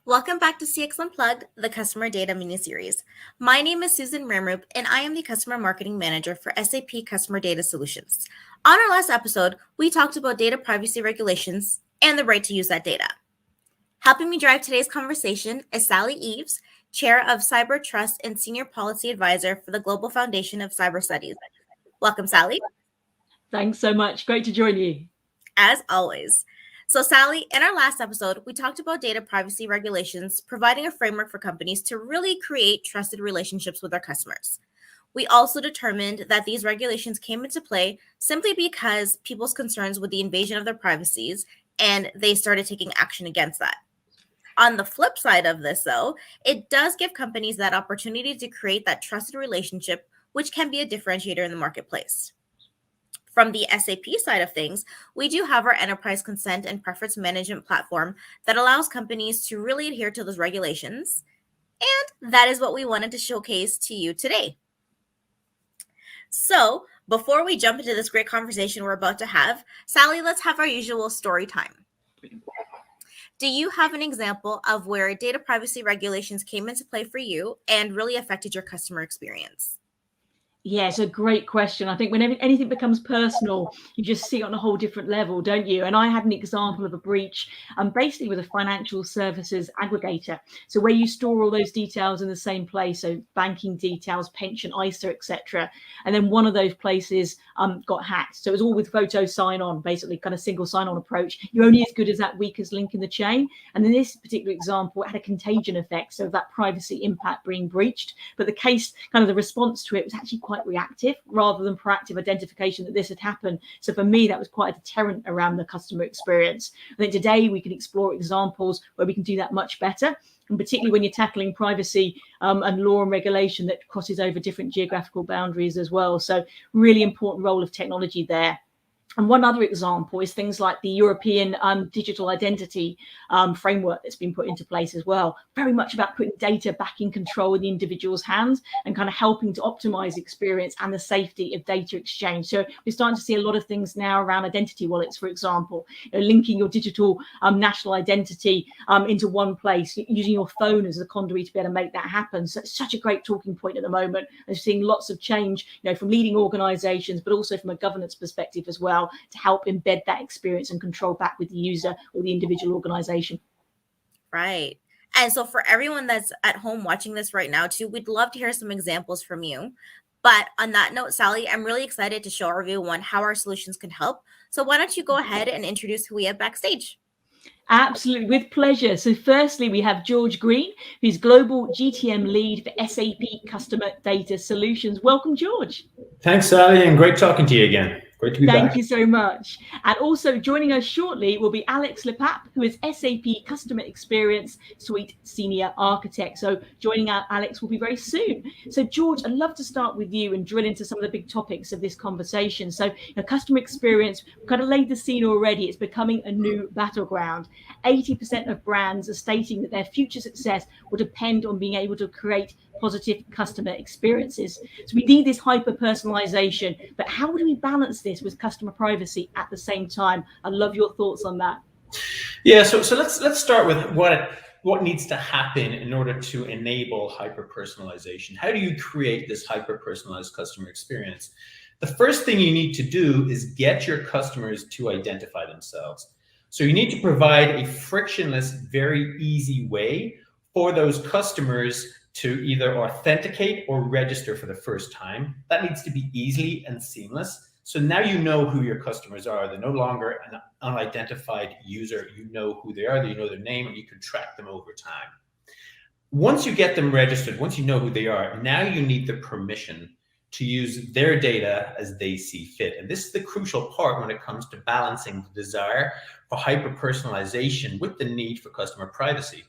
Welcome back to CX Unplugged, the Customer Data Mini-Series. My name is Susan Ramrup, and I am the Customer Marketing Manager for SAP Customer Data Solutions. On our last episode, we talked about data privacy regulations and the right to use that data. Helping me drive today's conversation is Sally Eves, Chair of Cyber Trust and Senior Policy Advisor for the Global Foundation of Cyber Studies. Welcome, Sally. Thanks so much. Great to join you. As always. So, Sally, in our last episode, we talked about data privacy regulations, providing a framework for companies to really create trusted relationships with their customers. We also determined that these regulations came into play simply because people's concerns with the invasion of their privacies, and they started taking action against that. On the flip side of this, though, it does give companies that opportunity to create that trusted relationship, which can be a differentiator in the marketplace. From the SAP side of things, we do have our enterprise consent and preference management platform that allows companies to really adhere to those regulations. And that is what we wanted to showcase to you today. So before we jump into this great conversation we're about to have, Sally, let's have our usual story time. Do you have an example of where data privacy regulations came into play for you and really affected your customer experience? Yeah, it's a great question. I think when anything becomes personal, you just see it on a whole different level, don't you? And I had an example of a breach basically with a financial services aggregator. So where you store all those details in the same place, so banking details, pension, ISA, etc. And then one of those places got hacked. So it was all with photo sign-on, basically kind of single sign-on approach. You're only as good as that weakest link in the chain. And in this particular example, it had a contagion effect, so that privacy impact being breached. But the case, kind of the response to it was actually quite reactive rather than proactive identification that this had happened. So for me, that was quite a deterrent around the customer experience. I think today we can explore examples where we can do that much better. And particularly when you're tackling privacy and law and regulation that crosses over different geographical boundaries as well. So really important role of technology there. And one other example is things like the European digital identity framework that's been put into place as well. Very much about putting data back in control in the individual's hands and kind of helping to optimize experience and the safety of data exchange. So we're starting to see a lot of things now around identity wallets, for example, linking your digital national identity into one place, using your phone as a conduit to be able to make that happen. So it's such a great talking point at the moment. I'm seeing lots of change, from leading organizations, but also from a governance perspective as well, to help embed that experience and control back with the user or the individual organization. Right. And so for everyone that's at home watching this right now too, we'd love to hear some examples from you. But on that note, Sally, I'm really excited to show everyone how our solutions can help. So why don't you go ahead and introduce who we have backstage? Absolutely, with pleasure. So firstly, we have George Green, who's Global GTM Lead for SAP Customer Data Solutions. Welcome, George. Thanks, Sally, and great talking to you again. Great to be back. Thank you so much. And also joining us shortly will be Alex Lepap, who is SAP Customer Experience Suite Senior Architect. So joining out Alex will be very soon. So George, I'd love to start with you and drill into some of the big topics of this conversation. So customer experience, we've kind of laid the scene already. It's becoming a new battleground. 80% of brands are stating that their future success will depend on being able to create positive customer experiences. So we need this hyper personalization, but how do we balance this with customer privacy at the same time? I'd love your thoughts on that. Yeah, so let's start with what needs to happen in order to enable hyper personalization. How do you create this hyper personalized customer experience? The first thing you need to do is get your customers to identify themselves. So you need to provide a frictionless, very easy way for those customers to either authenticate or register for the first time. That needs to be easily and seamless. So now you know who your customers are. They're no longer an unidentified user. You know who they are, you know their name, and you can track them over time. Once you get them registered, once you know who they are, now you need the permission to use their data as they see fit. And this is the crucial part when it comes to balancing the desire for hyper-personalization with the need for customer privacy.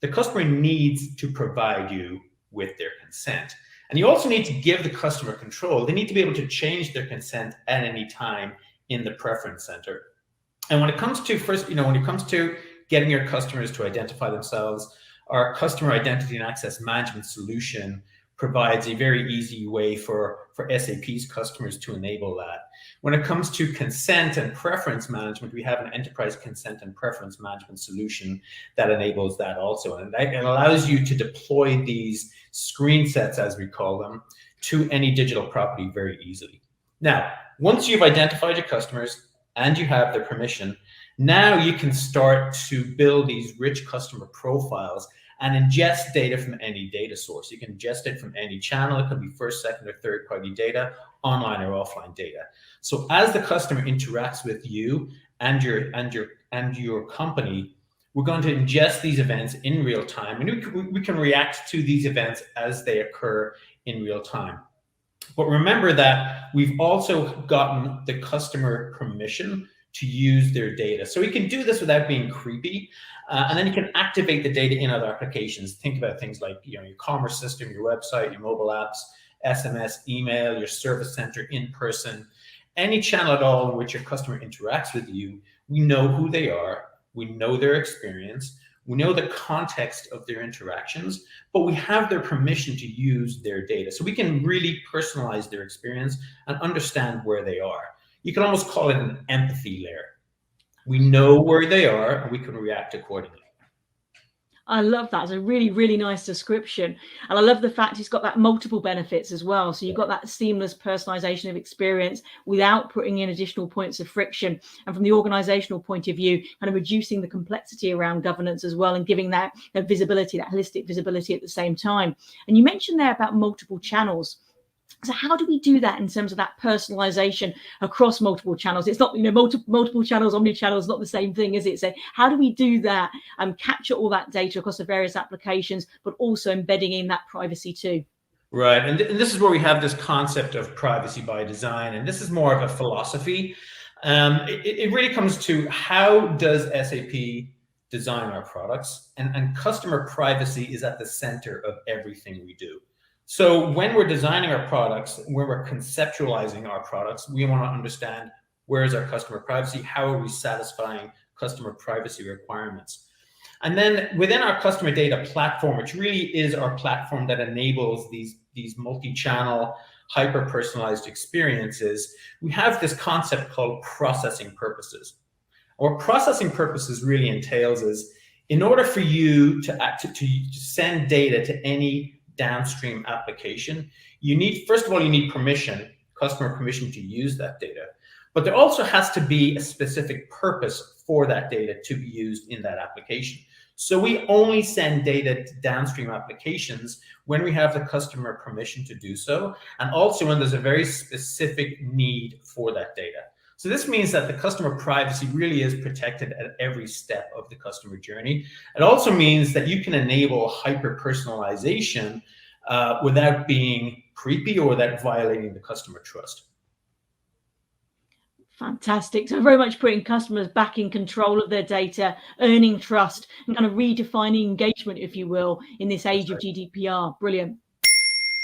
The customer needs to provide you with their consent. And you also need to give the customer control. They need to be able to change their consent at any time in the preference center. And when it comes to when it comes to getting your customers to identify themselves, our customer identity and access management solution provides a very easy way for SAP's customers to enable that. When it comes to consent and preference management, we have an enterprise consent and preference management solution that enables that also. And it allows you to deploy these screen sets, as we call them, to any digital property very easily. Now, once you've identified your customers and you have their permission, now you can start to build these rich customer profiles and ingest data from any data source. You can ingest it from any channel. It could be first, second, or third party data, online or offline data. So as the customer interacts with you and your company, we're going to ingest these events in real time, and we can react to these events as they occur in real time. But remember that we've also gotten the customer permission to use their data. So we can do this without being creepy. And then you can activate the data in other applications. Think about things like your commerce system, your website, your mobile apps, SMS, email, your service center, in person, any channel at all in which your customer interacts with you. We know who they are. We know their experience. We know the context of their interactions, but we have their permission to use their data. So we can really personalize their experience and understand where they are. You can almost call it an empathy layer. We know where they are and we can react accordingly. I love that. It's a really, really nice description. And I love the fact it's got that multiple benefits as well. So you've got that seamless personalization of experience without putting in additional points of friction. And from the organizational point of view, kind of reducing the complexity around governance as well, and giving that visibility, that holistic visibility at the same time. And you mentioned there about multiple channels. So how do we do that in terms of that personalization across multiple channels? It's not, multiple channels, omni-channel is not the same thing, is it? So how do we do that and capture all that data across the various applications, but also embedding in that privacy too? Right, and this is where we have this concept of privacy by design, and this is more of a philosophy. It really comes to how does SAP design our products, and customer privacy is at the center of everything we do. So when we're designing our products, when we're conceptualizing our products, we want to understand where is our customer privacy, how are we satisfying customer privacy requirements. And then within our customer data platform, which really is our platform that enables these multi-channel, hyper-personalized experiences, we have this concept called processing purposes. What processing purposes really entails is, in order for you to send data to any downstream application, you need, first of all, you need permission, customer permission to use that data. But there also has to be a specific purpose for that data to be used in that application. So we only send data to downstream applications when we have the customer permission to do so, and also when there's a very specific need for that data. So this means that the customer privacy really is protected at every step of the customer journey. It also means that you can enable hyper-personalization without being creepy or without violating the customer trust. Fantastic. So very much putting customers back in control of their data, earning trust, and kind of redefining engagement, if you will, in this age of GDPR. Brilliant.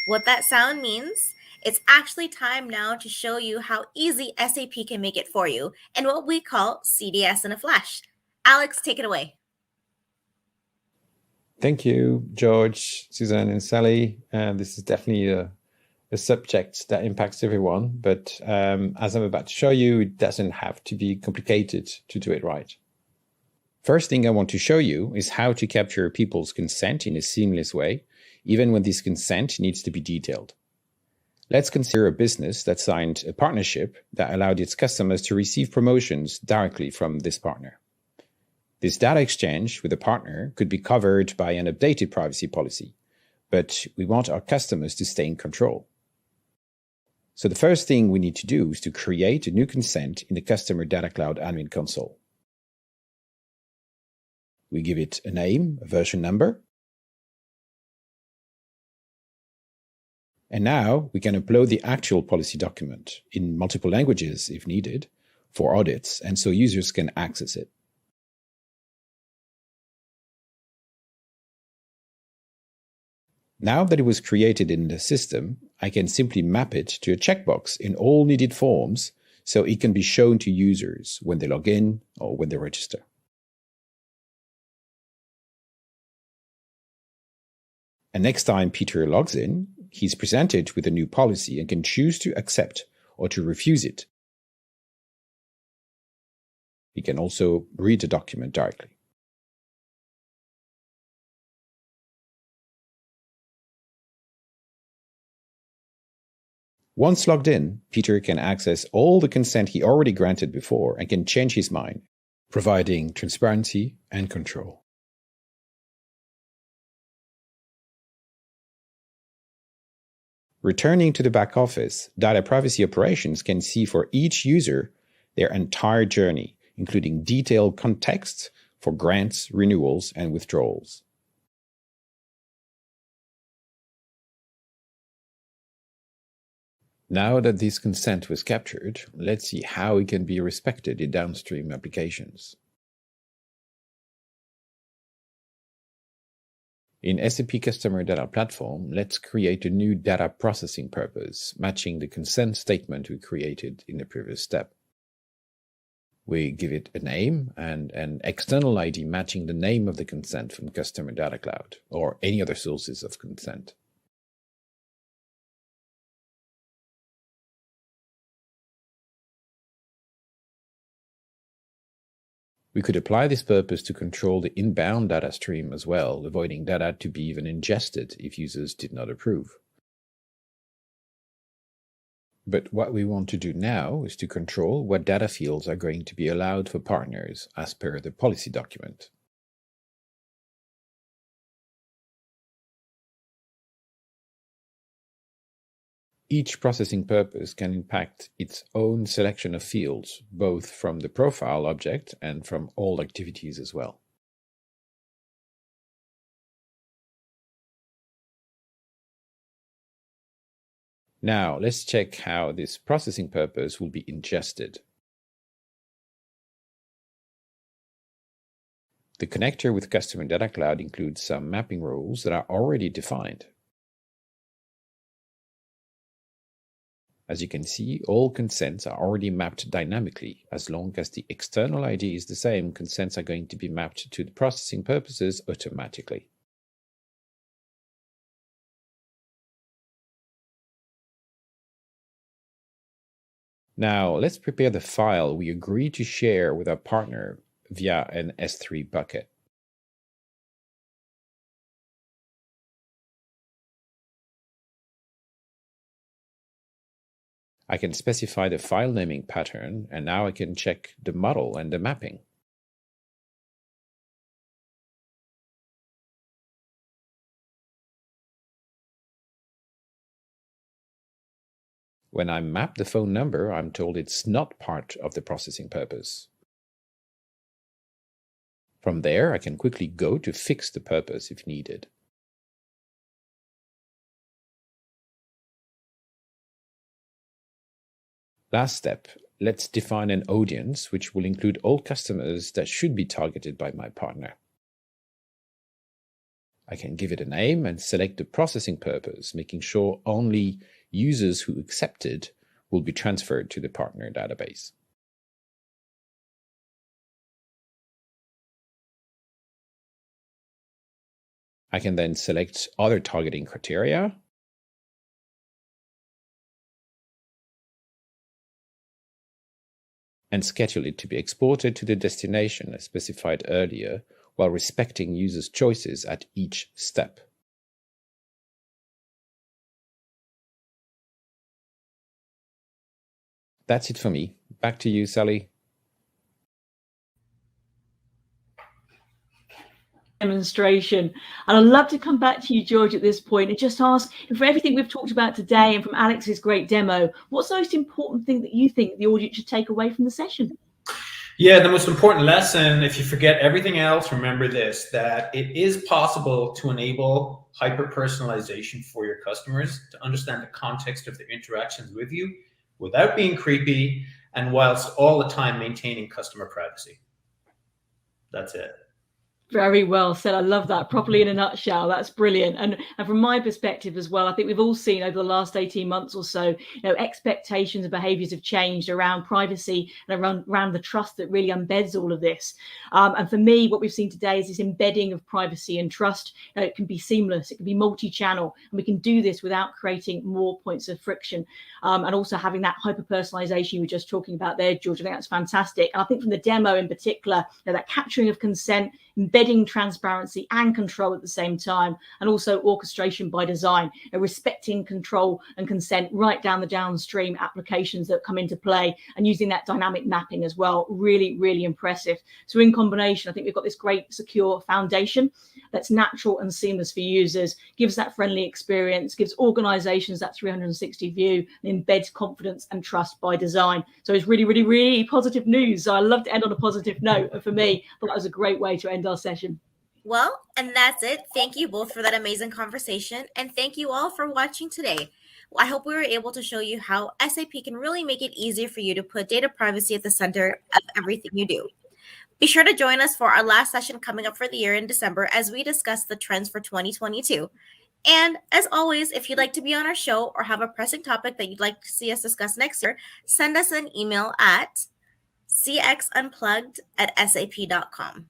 What that sound means, it's actually time now to show you how easy SAP can make it for you in what we call CDS in a flash. Alex, take it away. Thank you, George, Suzanne, and Sally. This is definitely a subject that impacts everyone, but as I'm about to show you, it doesn't have to be complicated to do it right. First thing I want to show you is how to capture people's consent in a seamless way, even when this consent needs to be detailed. Let's consider a business that signed a partnership that allowed its customers to receive promotions directly from this partner. This data exchange with a partner could be covered by an updated privacy policy, but we want our customers to stay in control. So the first thing we need to do is to create a new consent in the Customer Data Cloud Admin Console. We give it a name, a version number. And now we can upload the actual policy document in multiple languages if needed for audits, and so users can access it. Now that it was created in the system, I can simply map it to a checkbox in all needed forms so it can be shown to users when they log in or when they register. And next time Peter logs in, he's presented with a new policy and can choose to accept or to refuse it. He can also read the document directly. Once logged in, Peter can access all the consent he already granted before and can change his mind, providing transparency and control. Returning to the back office, data privacy operations can see for each user their entire journey, including detailed context for grants, renewals, and withdrawals. Now that this consent was captured, let's see how it can be respected in downstream applications. In SAP Customer Data Platform, let's create a new data processing purpose, matching the consent statement we created in the previous step. We give it a name and an external ID matching the name of the consent from Customer Data Cloud or any other sources of consent. We could apply this purpose to control the inbound data stream as well, avoiding data to be even ingested if users did not approve. But what we want to do now is to control what data fields are going to be allowed for partners as per the policy document. Each processing purpose can impact its own selection of fields, both from the profile object and from all activities as well. Now, let's check how this processing purpose will be ingested. The connector with Customer Data Cloud includes some mapping rules that are already defined. As you can see, all consents are already mapped dynamically. As long as the external ID is the same, consents are going to be mapped to the processing purposes automatically. Now, let's prepare the file we agree to share with our partner via an S3 bucket. I can specify the file naming pattern, and now I can check the model and the mapping. When I map the phone number, I'm told it's not part of the processing purpose. From there, I can quickly go to fix the purpose if needed. Last step, let's define an audience which will include all customers that should be targeted by my partner. I can give it a name and select the processing purpose, making sure only users who accepted will be transferred to the partner database. I can then select other targeting criteria and schedule it to be exported to the destination as specified earlier, while respecting users' choices at each step. That's it for me. Back to you, Sally. Demonstration. And I'd love to come back to you, George, at this point and just ask, for everything we've talked about today and from Alex's great demo, what's the most important thing that you think the audience should take away from the session? Yeah, the most important lesson, if you forget everything else, remember this, that it is possible to enable hyper-personalization for your customers, to understand the context of their interactions with you without being creepy and whilst all the time maintaining customer privacy. That's it. Very well said. I love that. Properly in a nutshell. That's brilliant. And from my perspective as well, I think we've all seen over the last 18 months or so, expectations and behaviors have changed around privacy and around the trust that really embeds all of this. And for me, what we've seen today is this embedding of privacy and trust. It can be seamless, it can be multi-channel, and we can do this without creating more points of friction. And also having that hyper-personalization you were just talking about there, George. I think that's fantastic. And I think from the demo in particular, that capturing of consent, embedding transparency and control at the same time, and also orchestration by design, respecting control and consent right down the downstream applications that come into play, and using that dynamic mapping as well. Really, really impressive. So in combination, I think we've got this great secure foundation that's natural and seamless for users, gives that friendly experience, gives organizations that 360 view, and embeds confidence and trust by design. So it's really, really, really positive news. So I love to end on a positive note. And for me, I thought that was a great way to end our session. Well, and that's it. Thank you both for that amazing conversation. And thank you all for watching today. I hope we were able to show you how SAP can really make it easier for you to put data privacy at the center of everything you do. Be sure to join us for our last session coming up for the year in December as we discuss the trends for 2022. And as always, if you'd like to be on our show or have a pressing topic that you'd like to see us discuss next year, send us an email at CXUnplugged@sap.com.